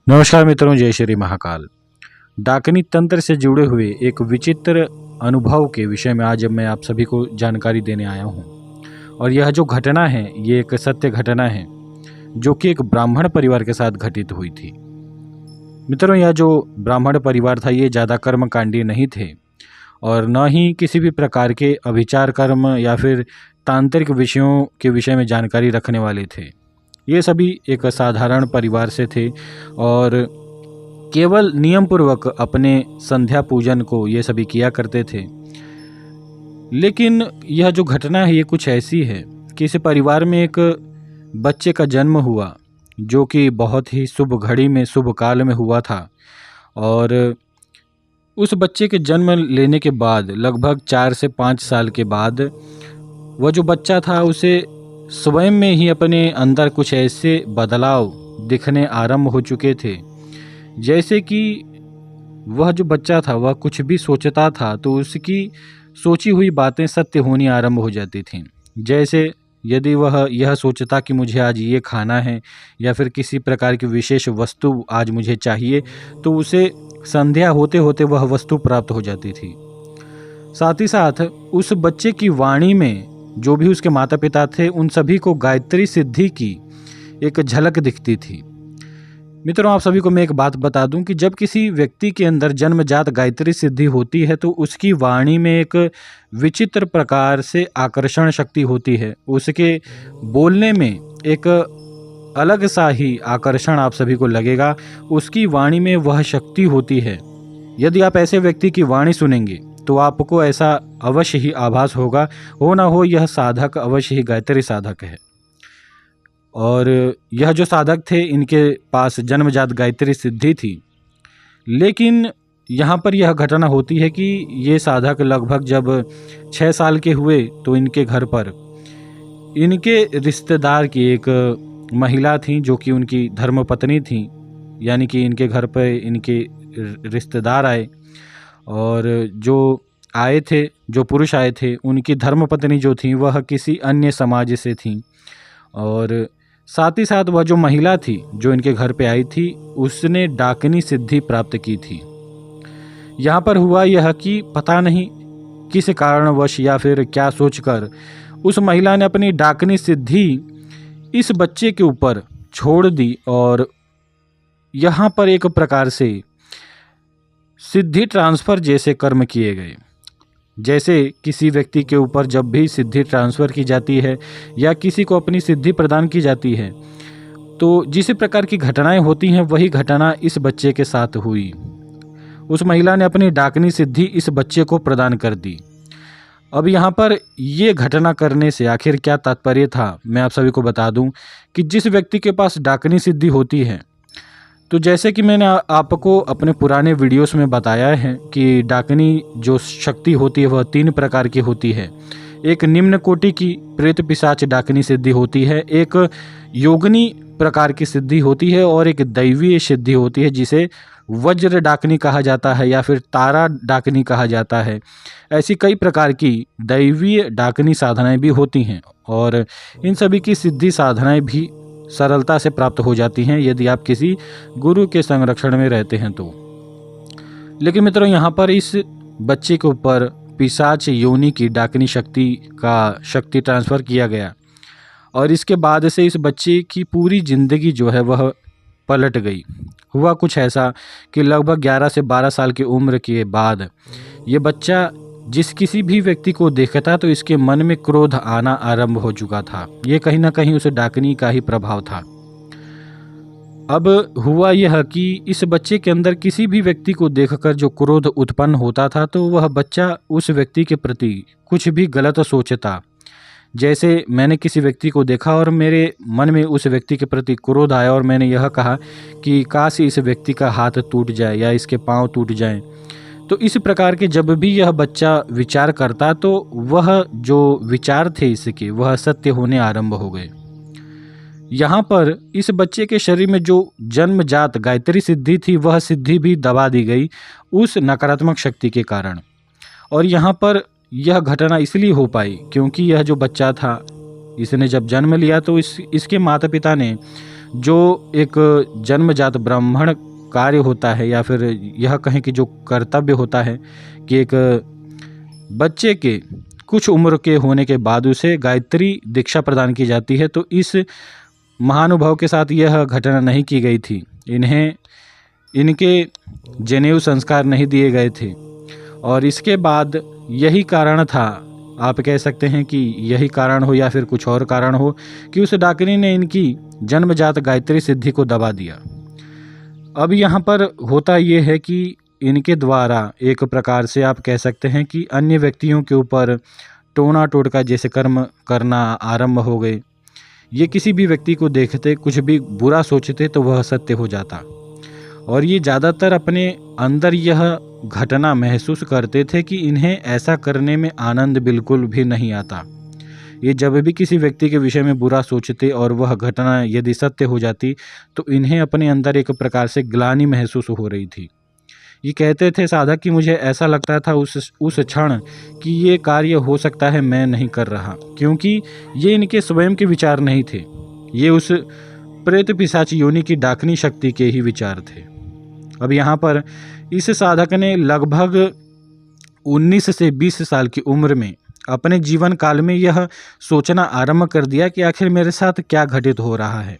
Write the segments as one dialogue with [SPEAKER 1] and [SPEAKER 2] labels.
[SPEAKER 1] नमस्कार मित्रों, जय श्री महाकाल। डाकनी तंत्र से जुड़े हुए एक विचित्र अनुभव के विषय में आज मैं आप सभी को जानकारी देने आया हूँ। और यह जो घटना है ये एक सत्य घटना है जो कि एक ब्राह्मण परिवार के साथ घटित हुई थी। मित्रों, यह जो ब्राह्मण परिवार था ये ज़्यादा कर्मकांडी नहीं थे और न ही किसी भी प्रकार के अभिचार कर्म या फिर तांत्रिक विषयों के विषय में जानकारी रखने वाले थे। ये सभी एक साधारण परिवार से थे और केवल नियम पूर्वक अपने संध्या पूजन को ये सभी किया करते थे। लेकिन यह जो घटना है ये कुछ ऐसी है कि इस परिवार में एक बच्चे का जन्म हुआ जो कि बहुत ही शुभ घड़ी में शुभ काल में हुआ था। और उस बच्चे के जन्म लेने के बाद लगभग 4 से 5 साल के बाद वह जो बच्चा था उसे स्वयं में ही अपने अंदर कुछ ऐसे बदलाव दिखने आरंभ हो चुके थे, जैसे कि वह जो बच्चा था वह कुछ भी सोचता था तो उसकी सोची हुई बातें सत्य होनी आरंभ हो जाती थीं। जैसे यदि वह यह सोचता कि मुझे आज ये खाना है या फिर किसी प्रकार की विशेष वस्तु आज मुझे चाहिए, तो उसे संध्या होते होते वह वस्तु प्राप्त हो जाती थी। साथ ही साथ उस बच्चे की वाणी में जो भी उसके माता पिता थे उन सभी को गायत्री सिद्धि की एक झलक दिखती थी। मित्रों, आप सभी को मैं एक बात बता दूं कि जब किसी व्यक्ति के अंदर जन्मजात गायत्री सिद्धि होती है तो उसकी वाणी में एक विचित्र प्रकार से आकर्षण शक्ति होती है। उसके बोलने में एक अलग सा ही आकर्षण आप सभी को लगेगा। उसकी वाणी में वह शक्ति होती है। यदि आप ऐसे व्यक्ति की वाणी सुनेंगे तो आपको ऐसा अवश्य ही आभास होगा, हो ना हो यह साधक अवश्य ही गायत्री साधक है। और यह जो साधक थे इनके पास जन्मजात गायत्री सिद्धि थी। लेकिन यहाँ पर यह घटना होती है कि ये साधक लगभग जब 6 साल के हुए तो इनके घर पर इनके रिश्तेदार की एक महिला थी जो कि उनकी धर्मपत्नी थी। यानी कि इनके घर पर इनके रिश्तेदार आए और जो आए थे, जो पुरुष आए थे, उनकी धर्मपत्नी जो थी वह किसी अन्य समाज से थी। और साथ ही साथ वह जो महिला थी जो इनके घर पे आई थी उसने डाकनी सिद्धि प्राप्त की थी। यहाँ पर हुआ यह कि पता नहीं किस कारणवश या फिर क्या सोचकर उस महिला ने अपनी डाकनी सिद्धि इस बच्चे के ऊपर छोड़ दी और यहाँ पर एक प्रकार से सिद्धि ट्रांसफ़र जैसे कर्म किए गए। जैसे किसी व्यक्ति के ऊपर जब भी सिद्धि ट्रांसफ़र की जाती है या किसी को अपनी सिद्धि प्रदान की जाती है तो जिस प्रकार की घटनाएं होती हैं वही घटना इस बच्चे के साथ हुई। उस महिला ने अपनी डाकनी सिद्धि इस बच्चे को प्रदान कर दी। अब यहाँ पर ये घटना करने से आखिर क्या तात्पर्य था, मैं आप सभी को बता दूं कि जिस व्यक्ति के पास डाकनी सिद्धि होती है, तो जैसे कि मैंने आपको अपने पुराने वीडियोस में बताया है कि डाकनी जो शक्ति होती है वह 3 प्रकार की होती है। एक निम्न कोटि की प्रेत पिशाच डाकनी सिद्धि होती है, एक योगिनी प्रकार की सिद्धि होती है और एक दैवीय सिद्धि होती है जिसे वज्र डाकनी कहा जाता है या फिर तारा डाकनी कहा जाता है। ऐसी कई प्रकार की दैवीय डाकनी साधनाएं भी होती हैं और इन सभी की सिद्धि साधनाएं भी सरलता से प्राप्त हो जाती हैं यदि आप किसी गुरु के संरक्षण में रहते हैं तो। लेकिन मित्रों, यहाँ पर इस बच्चे के ऊपर पिशाच योनि की डाकनी शक्ति ट्रांसफ़र किया गया और इसके बाद से इस बच्चे की पूरी ज़िंदगी जो है वह पलट गई। हुआ कुछ ऐसा कि लगभग 11 से 12 साल की उम्र के बाद ये बच्चा जिस किसी भी व्यक्ति को देखता तो इसके मन में क्रोध आना आरंभ हो चुका था। ये कहीं ना कहीं उस डाकनी का ही प्रभाव था। अब हुआ यह कि इस बच्चे के अंदर किसी भी व्यक्ति को देखकर जो क्रोध उत्पन्न होता था तो वह बच्चा उस व्यक्ति के प्रति कुछ भी गलत सोचता। जैसे मैंने किसी व्यक्ति को देखा और मेरे मन में उस व्यक्ति के प्रति क्रोध आया और मैंने यह कहा कि काश इस व्यक्ति का हाथ टूट जाए या इसके पाँव टूट जाएं। तो इस प्रकार के जब भी यह बच्चा विचार करता तो वह जो विचार थे इसके वह सत्य होने आरंभ हो गए। यहाँ पर इस बच्चे के शरीर में जो जन्मजात गायत्री सिद्धि थी वह सिद्धि भी दबा दी गई उस नकारात्मक शक्ति के कारण। और यहाँ पर यह घटना इसलिए हो पाई क्योंकि यह जो बच्चा था इसने जब जन्म लिया तो इसके माता पिता ने जो एक जन्मजात ब्राह्मण कार्य होता है, या फिर यह कहें कि जो कर्तव्य होता है कि एक बच्चे के कुछ उम्र के होने के बाद उसे गायत्री दीक्षा प्रदान की जाती है, तो इस महानुभाव के साथ यह घटना नहीं की गई थी। इनके जनेऊ संस्कार नहीं दिए गए थे, और इसके बाद यही कारण था, आप कह सकते हैं कि यही कारण हो या फिर कुछ और कारण हो, कि उस डाकिनी ने इनकी जन्मजात गायत्री सिद्धि को दबा दिया। अब यहाँ पर होता ये है कि इनके द्वारा एक प्रकार से आप कह सकते हैं कि अन्य व्यक्तियों के ऊपर टोना टोटका जैसे कर्म करना आरंभ हो गए। ये किसी भी व्यक्ति को देखते, कुछ भी बुरा सोचते तो वह सत्य हो जाता, और ये ज़्यादातर अपने अंदर यह घटना महसूस करते थे कि इन्हें ऐसा करने में आनंद बिल्कुल भी नहीं आता। ये जब भी किसी व्यक्ति के विषय में बुरा सोचते और वह घटना यदि सत्य हो जाती, तो इन्हें अपने अंदर एक प्रकार से ग्लानि महसूस हो रही थी। ये कहते थे साधक कि मुझे ऐसा लगता था उस क्षण कि ये कार्य हो सकता है मैं नहीं कर रहा, क्योंकि ये इनके स्वयं के विचार नहीं थे, ये उस प्रेत पिशाच योनि की डाकनी शक्ति के ही विचार थे। अब यहाँ पर इस साधक ने लगभग 19 से 20 साल की उम्र में अपने जीवन काल में यह सोचना आरंभ कर दिया कि आखिर मेरे साथ क्या घटित हो रहा है।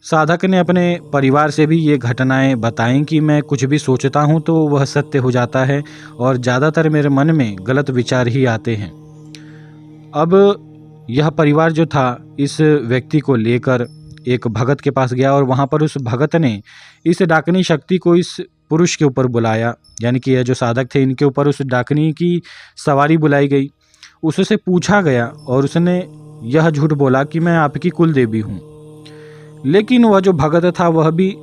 [SPEAKER 1] साधक ने अपने परिवार से भी ये घटनाएं बताईं कि मैं कुछ भी सोचता हूँ तो वह सत्य हो जाता है, और ज़्यादातर मेरे मन में गलत विचार ही आते हैं। अब यह परिवार जो था इस व्यक्ति को लेकर एक भगत के पास गया, और वहाँ पर उस भगत ने इस डाकनी शक्ति को इस पुरुष के ऊपर बुलाया, यानी कि यह जो साधक थे इनके ऊपर उस डाकनी की सवारी बुलाई गई। उससे पूछा गया और उसने यह झूठ बोला कि मैं आपकी कुल देवी हूँ। लेकिन वह जो भगत था वह भी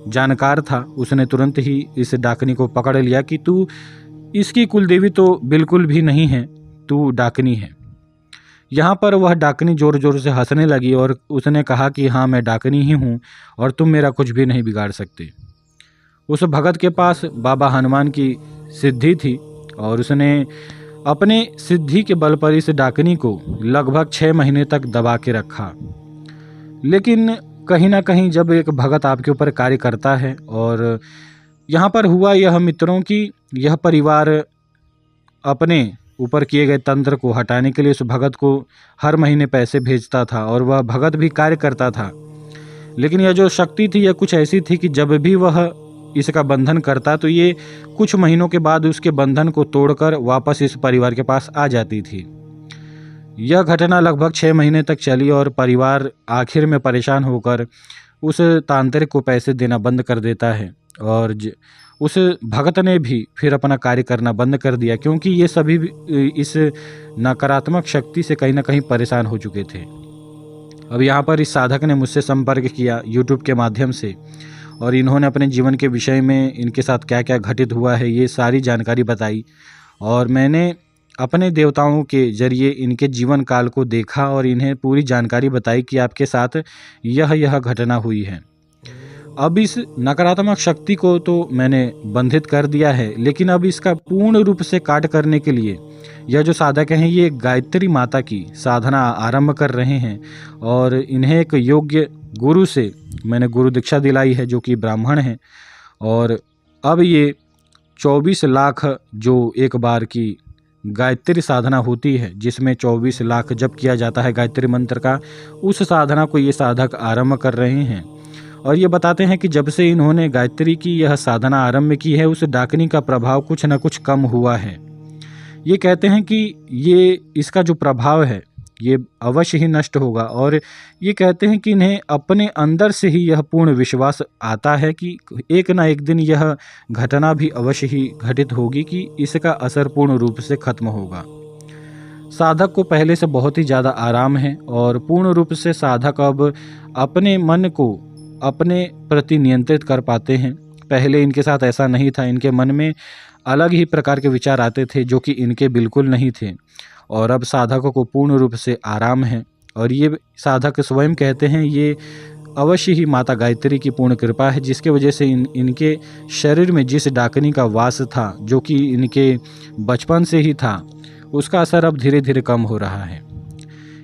[SPEAKER 1] जानकार था, उसने तुरंत ही इस डाकनी को पकड़ लिया कि तू इसकी कुल देवी तो बिल्कुल भी नहीं है, तू डाकनी है। यहाँ पर वह डाकनी ज़ोर ज़ोर से हंसने लगी और उसने कहा कि हाँ मैं डाकनी ही हूँ और तुम मेरा कुछ भी नहीं बिगाड़ सकते। उस भगत के पास बाबा हनुमान की सिद्धि थी, और उसने अपने सिद्धि के बल पर इस डाकनी को लगभग 6 महीने तक दबा के रखा। लेकिन कहीं ना कहीं जब एक भगत आपके ऊपर कार्य करता है, और यहाँ पर हुआ यह मित्रों की यह परिवार अपने ऊपर किए गए तंत्र को हटाने के लिए उस भगत को हर महीने पैसे भेजता था, और वह भगत भी कार्य करता था। लेकिन यह जो शक्ति थी यह कुछ ऐसी थी कि जब भी वह इसका बंधन करता तो ये कुछ महीनों के बाद उसके बंधन को तोड़कर वापस इस परिवार के पास आ जाती थी। यह घटना लगभग 6 महीने तक चली, और परिवार आखिर में परेशान होकर उस तांत्रिक को पैसे देना बंद कर देता है, और उस भगत ने भी फिर अपना कार्य करना बंद कर दिया, क्योंकि ये सभी इस नकारात्मक शक्ति से कहीं ना कहीं परेशान हो चुके थे। अब यहाँ पर इस साधक ने मुझसे संपर्क किया यूट्यूब के माध्यम से, और इन्होंने अपने जीवन के विषय में इनके साथ क्या क्या घटित हुआ है ये सारी जानकारी बताई, और मैंने अपने देवताओं के जरिए इनके जीवन काल को देखा और इन्हें पूरी जानकारी बताई कि आपके साथ यह घटना हुई है। अब इस नकारात्मक शक्ति को तो मैंने बंधित कर दिया है, लेकिन अब इसका पूर्ण रूप से काट करने के लिए यह जो साधक हैं ये गायत्री माता की साधना आरंभ कर रहे हैं, और इन्हें एक योग्य गुरु से मैंने गुरु दीक्षा दिलाई है जो कि ब्राह्मण हैं। और अब ये 24 लाख जो एक बार की गायत्री साधना होती है, जिसमें 24 लाख जप किया जाता है गायत्री मंत्र का, उस साधना को ये साधक आरंभ कर रहे हैं। और ये बताते हैं कि जब से इन्होंने गायत्री की यह साधना आरंभ की है उस डाकनी का प्रभाव कुछ न कुछ कम हुआ है। ये कहते हैं कि ये इसका जो प्रभाव है ये अवश्य ही नष्ट होगा, और ये कहते हैं कि इन्हें अपने अंदर से ही यह पूर्ण विश्वास आता है कि एक ना एक दिन यह घटना भी अवश्य ही घटित होगी कि इसका असर पूर्ण रूप से खत्म होगा। साधक को पहले से बहुत ही ज़्यादा आराम है, और पूर्ण रूप से साधक अब अपने मन को अपने प्रति नियंत्रित कर पाते हैं। पहले इनके साथ ऐसा नहीं था, इनके मन में अलग ही प्रकार के विचार आते थे जो कि इनके बिल्कुल नहीं थे, और अब साधकों को पूर्ण रूप से आराम है। और ये साधक स्वयं कहते हैं ये अवश्य ही माता गायत्री की पूर्ण कृपा है, जिसके वजह से इनके शरीर में जिस डाकनी का वास था जो कि इनके बचपन से ही था, उसका असर अब धीरे धीरे कम हो रहा है।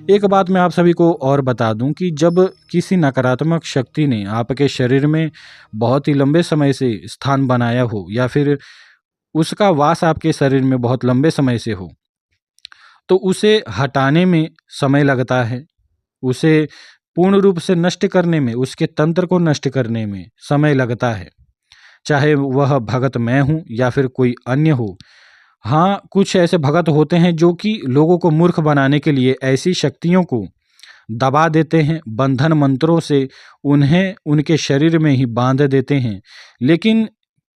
[SPEAKER 1] एक बात मैं आप सभी को और बता दूं कि जब किसी नकारात्मक शक्ति ने आपके शरीर में बहुत ही लंबे समय से स्थान बनाया हो या फिर उसका वास आपके शरीर में बहुत लंबे समय से हो, तो उसे हटाने में समय लगता है। उसे पूर्ण रूप से नष्ट करने में, उसके तंत्र को नष्ट करने में समय लगता है। चाहे वह भगत मैं हूँ या फिर कोई अन्य हो। हाँ, कुछ ऐसे भगत होते हैं जो कि लोगों को मूर्ख बनाने के लिए ऐसी शक्तियों को दबा देते हैं, बंधन मंत्रों से उन्हें उनके शरीर में ही बांध देते हैं। लेकिन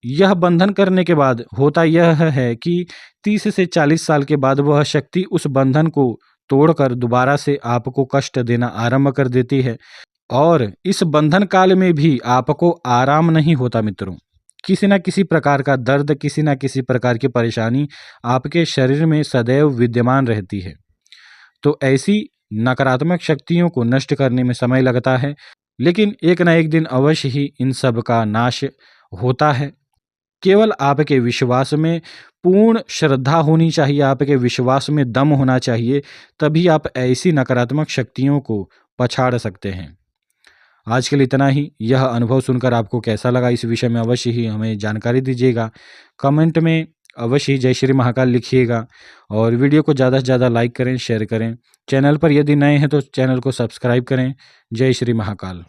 [SPEAKER 1] यह बंधन करने के बाद होता यह है कि 30 से 40 साल के बाद वह शक्ति उस बंधन को तोड़कर दोबारा से आपको कष्ट देना आरंभ कर देती है। और इस बंधन काल में भी आपको आराम नहीं होता मित्रों। किसी न किसी प्रकार का दर्द, किसी न किसी प्रकार की परेशानी आपके शरीर में सदैव विद्यमान रहती है। तो ऐसी नकारात्मक शक्तियों को नष्ट करने में समय लगता है, लेकिन एक न एक दिन अवश्य ही इन सब का नाश होता है। केवल आपके विश्वास में पूर्ण श्रद्धा होनी चाहिए, आपके विश्वास में दम होना चाहिए, तभी आप ऐसी नकारात्मक शक्तियों को पछाड़ सकते हैं। आज के लिए इतना ही। यह अनुभव सुनकर आपको कैसा लगा, इस विषय में अवश्य ही हमें जानकारी दीजिएगा। कमेंट में अवश्य ही जय श्री महाकाल लिखिएगा और वीडियो को ज़्यादा से ज़्यादा लाइक करें, शेयर करें। चैनल पर यदि नए हैं तो चैनल को सब्सक्राइब करें। जय श्री महाकाल।